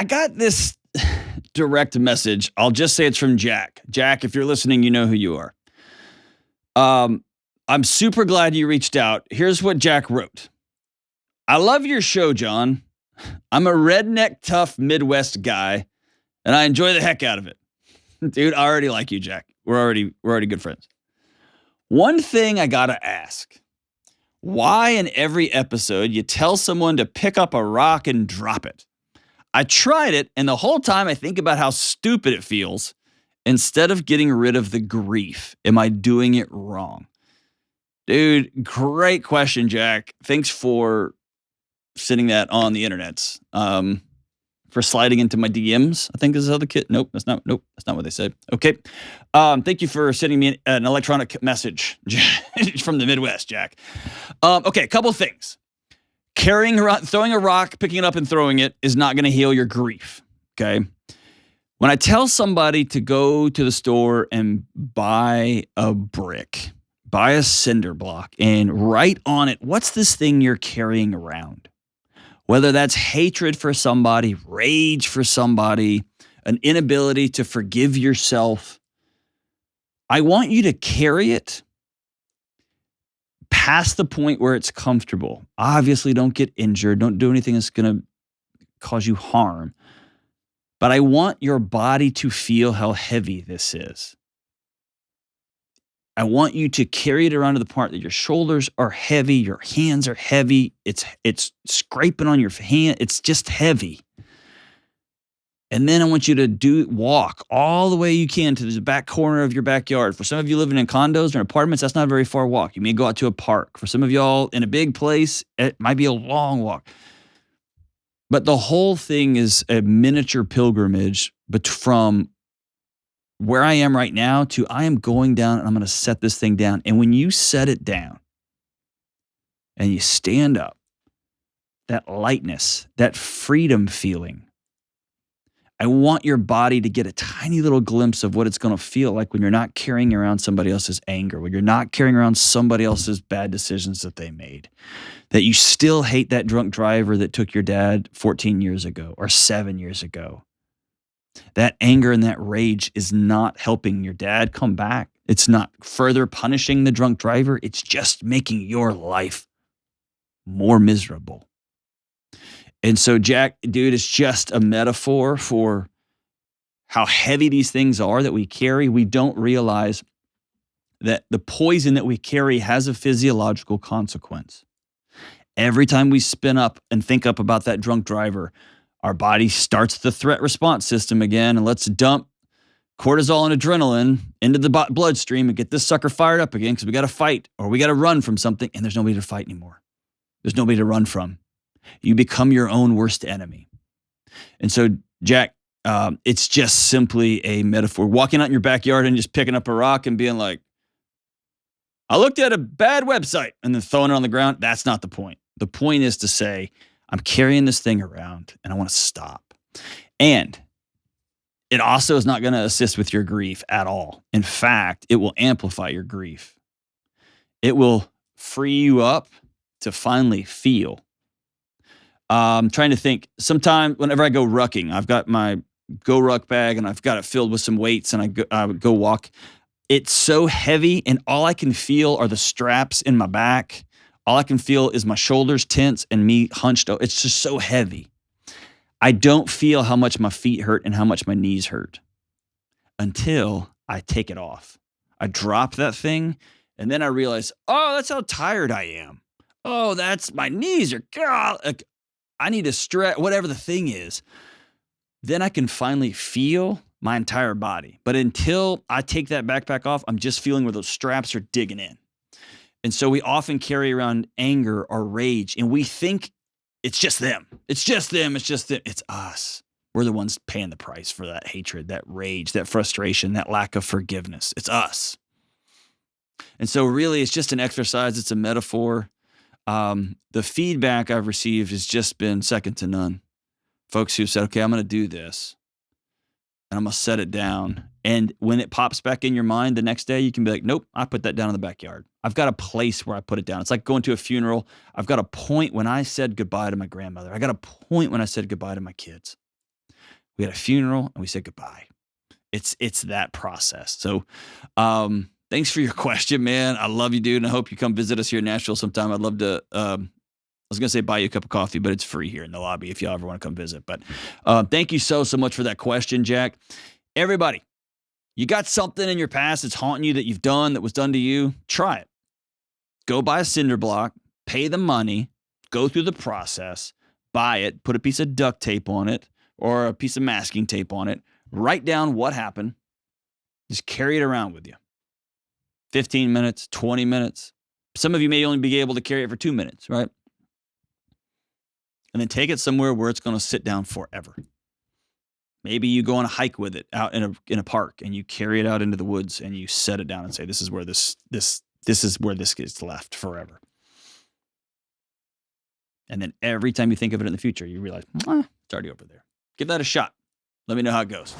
I got this direct message. I'll just say it's from Jack. Jack, if you're listening, you know who you are. I'm super glad you reached out. Here's what Jack wrote. I love your show, John. I'm a redneck tough Midwest guy, and I enjoy the heck out of it. Dude, I already like you, Jack. We're already good friends. One thing I gotta ask. Why in every episode you tell someone to pick up a rock and drop it? I tried it, and the whole time I think about how stupid it feels instead of getting rid of the grief. Am I doing it wrong? Dude, great question, Jack. Thanks for sending that on the internet. For sliding into my DMs, I think is how the kid. Nope, that's not what they said. Okay. Thank you for sending me an electronic message from the Midwest, Jack. Okay, a couple things. Throwing a rock, picking it up and throwing it is not going to heal your grief. Okay. When I tell somebody to go to the store and buy a brick, buy a cinder block, and write on it, what's this thing you're carrying around? Whether that's hatred for somebody, rage for somebody, an inability to forgive yourself, I want you to carry it past the point where it's comfortable. Obviously, don't get injured. Don't do anything that's going to cause you harm. But I want your body to feel how heavy this is. I want you to carry it around to the part that your shoulders are heavy, your hands are heavy, it's scraping on your hand, it's just heavy. And then I want you to walk all the way you can to the back corner of your backyard. For some of you living in condos or apartments, that's not a very far walk. You may go out to a park. For some of y'all in a big place, it might be a long walk. But the whole thing is a miniature pilgrimage from where I am right now to I am going down and I'm going to set this thing down. And when you set it down and you stand up, that lightness, that freedom feeling, I want your body to get a tiny little glimpse of what it's going to feel like when you're not carrying around somebody else's anger, when you're not carrying around somebody else's bad decisions that they made, that you still hate that drunk driver that took your dad 14 years ago or 7 years ago. That anger and that rage is not helping your dad come back. It's not further punishing the drunk driver. It's just making your life more miserable. And so, Jack, dude, it's just a metaphor for how heavy these things are that we carry. We don't realize that the poison that we carry has a physiological consequence. Every time we spin up and think up about that drunk driver, our body starts the threat response system again, and let's dump cortisol and adrenaline into the bloodstream and get this sucker fired up again because we got to fight or we got to run from something, and there's nobody to fight anymore. There's nobody to run from. You become your own worst enemy. And so, Jack, it's just simply a metaphor. Walking out in your backyard and just picking up a rock and being like, I looked at a bad website and then throwing it on the ground. That's not the point. The point is to say, I'm carrying this thing around and I want to stop. And it also is not going to assist with your grief at all. In fact, it will amplify your grief. It will free you up to finally feel. I'm trying to think. Sometime whenever I go rucking, I've got my Go Ruck bag and I've got it filled with some weights and I go walk. It's so heavy and all I can feel are the straps in my back. All I can feel is my shoulders tense and me hunched. It's just so heavy. I don't feel how much my feet hurt and how much my knees hurt until I take it off. I drop that thing and then I realize, oh, that's how tired I am. Oh, that's my knees are, God, I need to stretch, whatever the thing is. Then I can finally feel my entire body. But until I take that backpack off, I'm just feeling where those straps are digging in. And so we often carry around anger or rage, and we think it's just them. It's just them. It's just them. It's us. We're the ones paying the price for that hatred, that rage, that frustration, that lack of forgiveness. It's us. And so really, it's just an exercise. It's a metaphor. The feedback I've received has just been second to none. Folks who said, okay, I'm going to do this and I'm going to set it down. And when it pops back in your mind the next day, you can be like, nope, I put that down in the backyard. I've got a place where I put it down. It's like going to a funeral. I've got a point when I said goodbye to my grandmother. I got a point when I said goodbye to my kids. we had a funeral, and we said goodbye. It's that process. So, thanks for your question, man. I love you, dude, and I hope you come visit us here in Nashville sometime. I'd love to. I was gonna say buy you a cup of coffee, but it's free here in the lobby if y'all ever want to come visit. But thank you so much for that question, Jack. Everybody, you got something in your past that's haunting you that you've done that was done to you? Try it. Go buy a cinder block, pay the money, go through the process, buy it, put a piece of duct tape on it or a piece of masking tape on it, write down what happened, just carry it around with you. 15 minutes, 20 minutes. Some of you may only be able to carry it for 2 minutes, right? And then take it somewhere where it's going to sit down forever. Maybe you go on a hike with it out in a park and you carry it out into the woods and you set it down and say, this is where this is where this gets left forever. And then every time you think of it in the future, you realize, it's already over there. Give that a shot. Let me know how it goes.